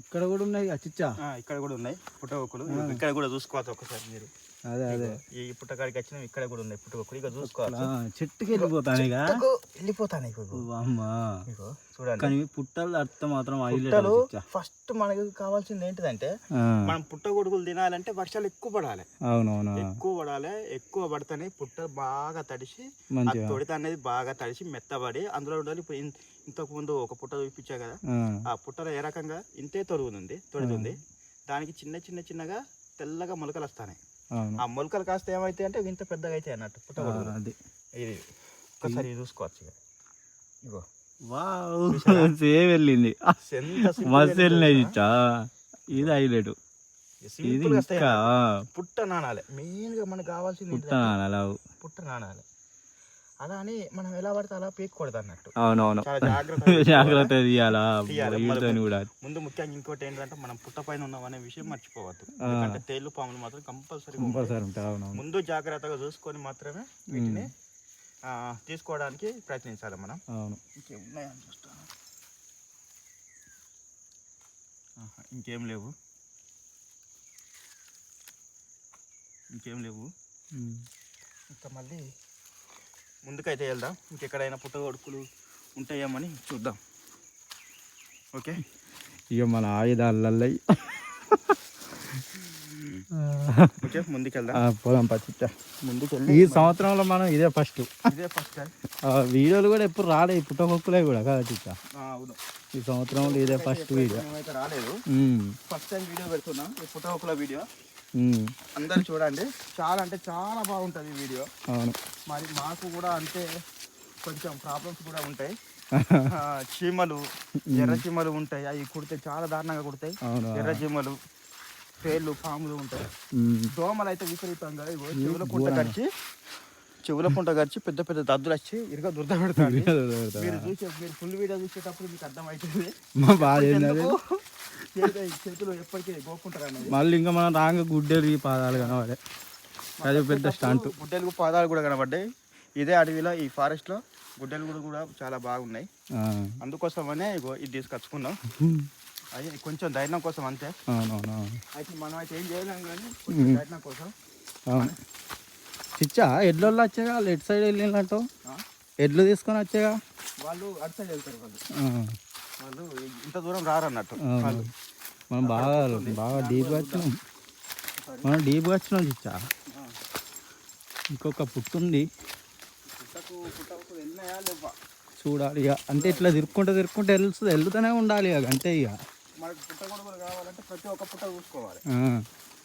ఇక్కడ కూడా ఉన్నాయి చిచ్చా, ఇక్కడ కూడా ఉన్నాయి పుట్టగొక్కులు. ఇక్కడ కూడా చూసుకోవచ్చు ఒకసారి మీరు. అదే అదే ఈ పుట్టకాడికి వచ్చినా ఇక్కడ కూడా ఉన్నాయి పుట్టగొక్కులు. ఇక చూసుకోవచ్చు, చెట్టుకి వెళ్ళిపోతాను వెళ్ళిపోతాను చూడండి. కానీ పుట్టలు అర్థం మాత్రం ఫస్ట్ మనకి కావాల్సింది ఏంటిదంటే మనం పుట్టగొడుగులు తినాలంటే వర్షాలు ఎక్కువ పడాలి. అవునవును, ఎక్కువ పడాలి. ఎక్కువ పడితేనే పుట్టలు బాగా తడిసి తొడిత అనేది బాగా తడిసి మెత్తబడి అందులో ఉండాలి. ఇప్పుడు ఇంతకు ముందు ఒక పుట్ట చూపించా కదా, ఆ పుట్టలో ఏ రకంగా ఇంతే తొడుగుతుంది. దానికి చిన్న చిన్న చిన్నగా తెల్లగా మొలకలు వస్తాయి. ఆ మొలకలు కాస్త ఏమైతాయి అంటే ఇంత పెద్దగా అయితే అన్నట్టు పుట్టగొడుగులు. అది ఇది ఒకసారి చూసుకోవచ్చు. ఇగో సేమ్ వెళ్ళింది, మస్తు వెళ్ళినాయి. ఇది హైలైట్. పుట్ట నానాలి. మెయిన్ గా మనకు కావాల్సింది పుట్ట నానాలి. అలా అని మనం ఎలా పడితే అలా పీక్కకూడదు అన్నట్టు. అవునవును, జాగ్రత్త తీయాలా. ముందు ముఖ్యంగా ఇంకోటి ఏంటంటే మనం పుట్ట పైన ఉన్నాం అనే విషయం మర్చిపోవద్దు. ఎందుకంటే తేళ్లు పాములు మాత్రం కంపల్సరీ ముందు జాగ్రత్తగా చూసుకొని మాత్రమే వీటిని తీసుకోవడానికి ప్రయత్నించాలి మనం. ఇంకేమున్నాయని చూస్తాను. ఇంకేం లేవు. ఇంకా మళ్ళీ ముందుకైతే వెళ్దాం. ఇంకెక్కడైనా పుట్టగొడుకులు ఉంటాయేమని చూద్దాం. ఓకే, ఇక మన ఆయుధాలల్లో ముందుకెళ్దాం. పోదాం పచ్చిచ్చా. ముందుకెళ్ళి ఈ సంవత్సరంలో మనం ఇదే ఫస్ట్ వీడియోలు కూడా ఎప్పుడు రాలేదు, పుట్టగొక్కులే కూడా కదా చిచ్చా. అవును, ఈ సంవత్సరంలో ఇదే ఫస్ట్ వీడియో. అయితే రాలేదు, ఫస్ట్ టైం వీడియో పెడుతున్నాం. ఈ పుట్టగొక్కుల వీడియో అందరు చూడండి. చాలా అంటే చాలా బాగుంటుంది వీడియో. అవును, మరి మాకు కూడా అంటే కొంచెం ప్రాబ్లమ్స్ కూడా ఉంటాయి. చీమలు, ఎర్ర చీమలు ఉంటాయి. అవి కుడితే చాలా దారుణంగా కుడతాయి. ఎర్ర చీమలు, తేళ్ళు, పాములు ఉంటాయి. దోమలు అయితే విపరీతంగా చెవుల పుంట గడిచి పెద్ద పెద్ద దద్దులు వచ్చి ఇరుగా దురద పెడతారు. మీరు ఫుల్ వీడియో చూసేటప్పుడు మీకు అర్థమవుతుంది చేతులు ఎప్పటికీ గోపుంటారు. మళ్ళీ ఇంకా మనం రాంగ గుడ్డెలు పాదాలు కనబడే, అది పెద్ద స్టాంట్. గుడ్డెలు పాదాలు కూడా కనబడ్డాయి. ఇదే అడవిలో ఈ ఫారెస్ట్ లో గుడ్డెలు కూడా చాలా బాగున్నాయి. అందుకోసమనే ఇది తీసుకొచ్చుకున్నాం. అది కొంచెం ధైర్యం కోసం అంతే. అయితే మనం అయితే ఏం చేయలేం కానీ ధైర్యం కోసం. చిచ్చా ఎడ్లు వచ్చాగా, వాళ్ళు ఎటు సైడ్ వెళ్ళినట్టు ఎడ్లు తీసుకొని వచ్చాగా. వాళ్ళు అటు సైడ్ వెళ్తారు. వాళ్ళు ఇంత దూరం రారన్నట్టు. మనం బాగా డీప్గా వచ్చినాం చిచ్చా. ఇంకొక పుట్టుంది చూడాలి ఇక. అంటే ఇట్లా తిరుక్కుంటే వెళ్తూనే ఉండాలి ఇక, అంతే ఇక. మనకు పుట్టగొడుగులు కావాలంటే ప్రతి ఒక్క పుట్ట చూసుకోవాలి.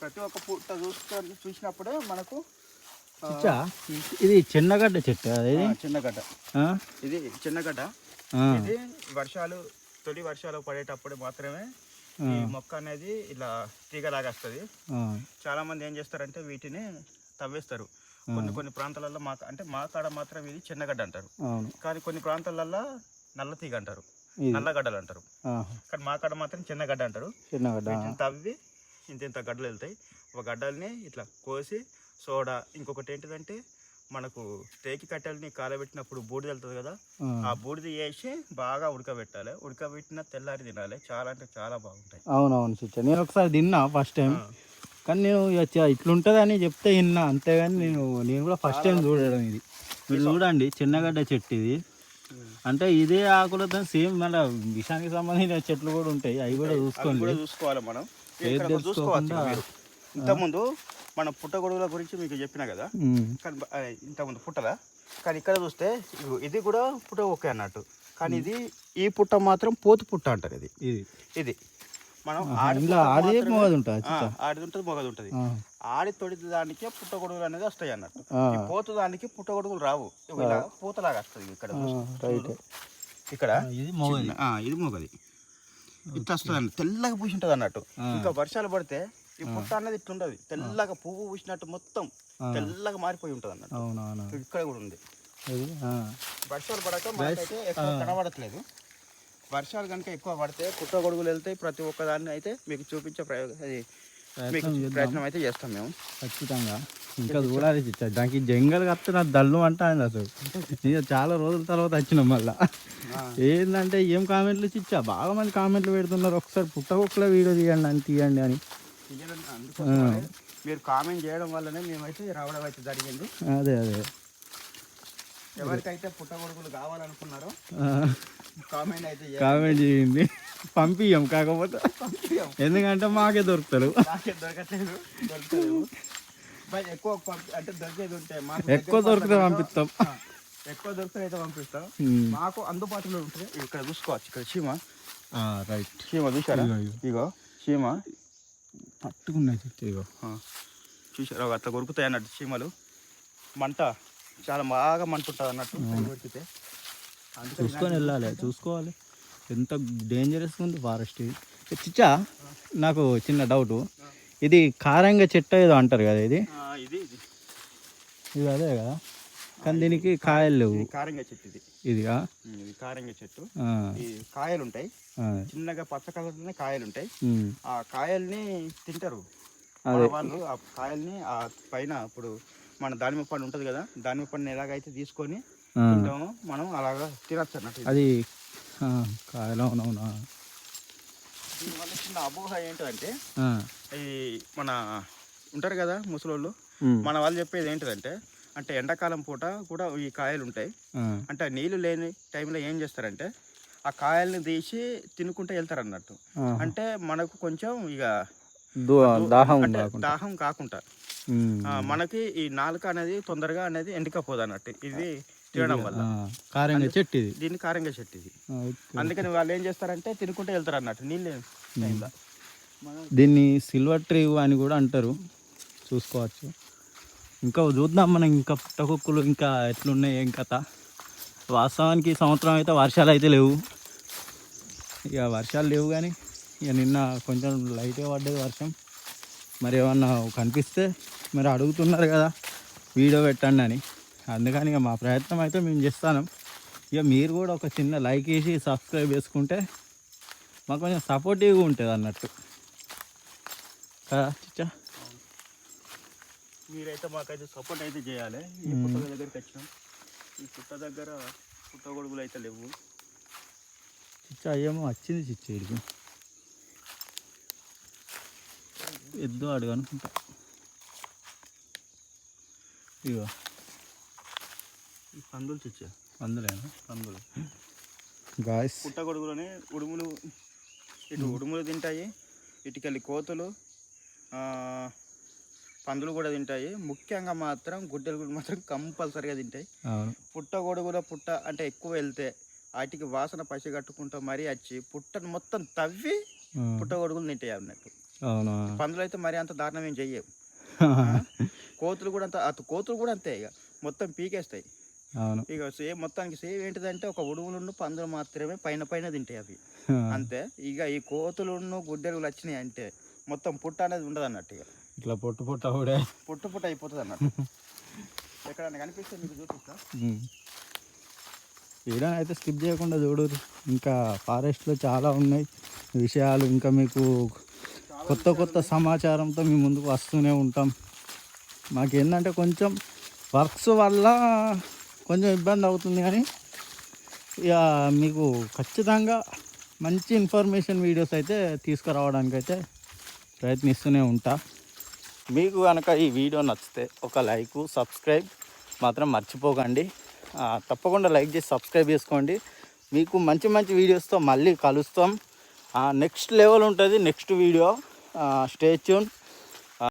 ప్రతి ఒక్క పుట్ట చూసినప్పుడే మనకు. ఇది చిన్నగడ్డ చెట్టు, చిన్నగడ్డ. ఇది చిన్నగడ్డ. ఇది తొలి వర్షాలు పడేటప్పుడు మాత్రమే ఈ మొక్క అనేది ఇలా తీగలాగా వస్తుంది. చాలా మంది ఏం చేస్తారంటే వీటిని తవ్వేస్తారు. కొన్ని ప్రాంతాలలో మా కాడ మాత్రం ఇది చిన్నగడ్డ అంటారు. కానీ కొన్ని ప్రాంతాలలో నల్ల తీగ అంటారు, నల్లగడ్డలు అంటారు. కానీ మా కాడ మాత్రం చిన్నగడ్డ అంటారు. తవ్వి ఇంత గడ్డలు వెళ్తాయి. ఒక గడ్డల్ని ఇట్లా కోసి సోడా, ఇంకొకటి ఏంటిదంటే మనకు తేకి కట్టెలని కాలబెట్టినప్పుడు బూడిద వెళ్తుంది కదా, ఆ బూడిద వేసి బాగా ఉడకబెట్టాలి. ఉడకబెట్టిన తెల్లారి తినాలి. చాలా అంటే చాలా బాగుంటాయి. అవునవును చిచ్చా, నేను ఒకసారి తిన్నా ఫస్ట్ టైం. కానీ నేను ఇట్లుంటుంది అని చెప్తే విన్నా, అంతేగాని నేను కూడా ఫస్ట్ టైం చూడడం. ఇది మీరు చూడండి, చిన్నగడ్డ చెట్టు ఇది. అంటే ఇదే ఆకులతో సేమ్ మన విషానికి సంబంధించిన చెట్లు కూడా ఉంటాయి. అవి కూడా చూసుకోవాలి మనం. ఇంతకుముందు మన పుట్టగొడుగుల గురించి మీకు చెప్పినా కదా, కానీ ఇంతకుముందు పుట్టల. కానీ ఇక్కడ చూస్తే ఇది కూడా పుట్ట ఒకే అన్నట్టు. కానీ ఈ పుట్ట మాత్రం పోతు పుట్ట అంటారు. ఇది మనం ఆడిది ఉంటుంది, మొగది ఉంటుంది. ఆడి తొడితే దానికే పుట్టగొడుగులు అనేది వస్తాయి అన్నట్టు. పోతు దానికి పుట్టగొడుగులు రావు. ఇలా పూతలాగా వస్తుంది. ఇక్కడ ఇది మొగది ఇట్లా వస్తుంది అన్నట్టు. తెల్లగా పూసి ఉంటుంది అన్నట్టు. ఇంకా వర్షాలు పడితే ఈ పుట్ట అనేది ఇట్లా ఉండదు. తెల్లగా పువ్వు పూసినట్టు మొత్తం తెల్లగా మారిపోయి ఉంటుంది అన్నట్టు. ఇక్కడ కూడా ఉంది. వర్షాలు పడక మనకైతే ఎక్కువ కనబడట్లేదు. వర్షాలు కనుక ఎక్కువ పడితే పుట్టగొడుగులు వెళ్తాయి. ప్రతి ఒక్కదాన్ని అయితే మీకు చూపించే మీకు ప్రయత్నం అయితే చేస్తాం మేము ఖచ్చితంగా. ఇంకా చూడాలి చిచ్చా, దానికి జంగల్ కత్తే నాకు దల్లు అంటాను అసలు. ఇక చాలా రోజుల తర్వాత వచ్చినాం మళ్ళా. ఏంటంటే ఏం కామెంట్లు చిచ్చా, బాగా మంది కామెంట్లు పెడుతున్నారు, ఒకసారి పుట్టగొక్కల వీడియో తీయండి అని తీయండి అని. మీరు కామెంట్ చేయడం వల్లనే మేమైతే రావడం అయితే జరిగింది. అదే ఎవరికైతే పుట్టగొడుగులు కావాలనుకున్నారో కామెంట్ చేయండి, పంపియ్యం. కాకపోతే ఎందుకంటే మాకే దొరుకుతారు, ఎక్కువ దొరికితే పంపిస్తాం, ఎక్కువ దొరికితే అయితే పంపిస్తాం. మాకు అందుబాటులో ఉంటుంది. ఇక్కడ చూసుకోవచ్చు, ఇక్కడ చీమ. రైట్, చీమ చూసారా? ఇగో చీమ పట్టుకున్నాయి. ఇగో చూసారా, అట్లా కొరుకుతాయి అన్నట్టు చీమలు. మంట చాలా బాగా మంట ఉంటుంది అన్నట్టు కొరికితే. చూసుకొని వెళ్ళాలి, చూసుకోవాలి. ఎంత డేంజరస్గా ఉంది ఫారెస్ట్ ఇది. చిచ్చా, నాకు చిన్న డౌటు, ఇది కారంగా చెట్టు ఏదో అంటారు కదా, ఇది అదే కదా, కానీ దీనికి కాయలు లేవు. కారంగా చెట్టు ఇది కారంగా చెట్టు. ఈ కాయలు ఉంటాయి, చిన్నగా పచ్చ కలర్లోనే కాయలు ఉంటాయి. ఆ కాయల్ని తింటారు వాళ్ళు. ఆ కాయల్ని ఆ పైన ఇప్పుడు మన దానిమ్మ పండు ఉంటుంది కదా, దానిమ్మ పండుని ఎలాగైతే తీసుకొని తింటామో మనం అలాగా తినచ్చు అన్నట్టు. అది కాయలు. అవునవునా. దీనివల్ల చిన్న అపోహ ఏంటంటే, ఈ మన ఉంటారు కదా ముసలోళ్ళు, మన వాళ్ళు చెప్పేది ఏంటిదంటే, అంటే ఎండాకాలం పూట కూడా ఈ కాయలు ఉంటాయి, అంటే నీళ్లు లేని టైంలో ఏం చేస్తారంటే ఆ కాయల్ని తీసి తినుకుంటూ వెళ్తారు అన్నట్టు. అంటే మనకు కొంచెం ఇక దాహం కాకుండా మనకి ఈ నాలుక అనేది తొందరగా అనేది ఎండికపోదు అన్నట్టు ఇది తినడం వల్ల. కారంగా చెట్టు ఇది, దీన్ని కారంగా చెట్టు ఇది. అందుకని వాళ్ళు ఏం చేస్తారంటే తినుకుంటూ వెళ్తారు అన్నట్టు నీళ్ళు. దీన్ని సిల్వర్ ట్రీ అని కూడా అంటారు, చూసుకోవచ్చు. ఇంకా చూద్దాం మనం, ఇంకా పుట్టకుక్కలు ఇంకా ఎట్లున్నాయి ఏం కథ. వాస్తవానికి ఈ సంవత్సరం అయితే వర్షాలు అయితే లేవు, ఇక వర్షాలు లేవు, కానీ ఇక నిన్న కొంచెం లైట్గా పడ్డది వర్షం. మరి ఏమన్నా కనిపిస్తే మరి అడుగుతున్నారు కదా వీడియో పెట్టండి అని, అందుకని ఇక మా ప్రయత్నం అయితే మేము చేస్తాను. ఇక మీరు కూడా ఒక చిన్న లైక్ వేసి సబ్స్క్రైబ్ చేసుకుంటే మాకు కొంచెం సపోర్టివ్గా ఉంటుంది అన్నట్టు కదా చిచ్చా. మీరైతే మాకైతే సపోర్ట్ అయితే చేయాలి. ఈ పుట్ట దగ్గరికి వచ్చినాం, ఈ పుట్ట దగ్గర పుట్టగొడుగులు అయితే లేవు. చిచ్చా ఏమో వచ్చింది చిచ్చా, ఇడికి ఎద్దు అడుగు అనుకుంటా. ఇగో ఈ పందులు చిచ్చా, పందులేనా? పందులు గాయస్, పుట్టగొడుగులోనే ఉడుములు, ఇటు ఉడుములు తింటాయి, ఇటుకెళ్ళి కోతులు, పందులు కూడా తింటాయి. ముఖ్యంగా మాత్రం గుడ్డలు మాత్రం కంపల్సరీగా తింటాయి. పుట్టగొడుగుల పుట్ట అంటే ఎక్కువ వెళ్తే వాటికి వాసన పసి కట్టుకుంటా మరీ వచ్చి పుట్టను మొత్తం తవ్వి పుట్టగొడుగులు తింటాయి అన్నట్టు. పందులు అయితే మరీ అంత దారుణం ఏం చెయ్యవు. కోతులు కూడా అంతే, ఇక మొత్తం పీకేస్తాయి. ఇక సేమ్ మొత్తానికి సేమ్ ఏంటిదంటే ఒక ఉడుములు పందులు మాత్రమే పైన తింటాయి అవి, అంతే. ఇక ఈ కోతులు గుడ్డెలు వచ్చినాయి అంటే మొత్తం పుట్ట అనేది ఉండదు అన్నట్టు. ఇక ఇట్లా పుట్ట అయిపోతుంది అన్నట్టు. ఎక్కడన్నా కనిపిస్తే మీకు చూపిస్తా. వీడియో అయితే స్కిప్ చేయకుండా చూడు, ఇంకా ఫారెస్ట్లో చాలా ఉన్నాయి విషయాలు, ఇంకా మీకు కొత్త సమాచారంతో మేము ముందుకు వస్తూనే ఉంటాం. మాకేంటంటే కొంచెం వర్క్స్ వల్ల కొంచెం ఇబ్బంది అవుతుంది, కానీ ఇక మీకు ఖచ్చితంగా మంచి ఇన్ఫర్మేషన్ వీడియోస్ అయితే తీసుకురావడానికి అయితే ప్రయత్నిస్తూనే ఉంటా. మీకు కనుక ఈ వీడియో నచ్చితే ఒక లైక్, సబ్స్క్రైబ్ మాత్రం మర్చిపోకండి. తప్పకుండా లైక్ చేసి సబ్స్క్రైబ్ చేసుకోండి. మీకు మంచి వీడియోస్తో మళ్ళీ కలుస్తాం. నెక్స్ట్ లెవెల్ ఉంటుంది నెక్స్ట్ వీడియో. Stay tune.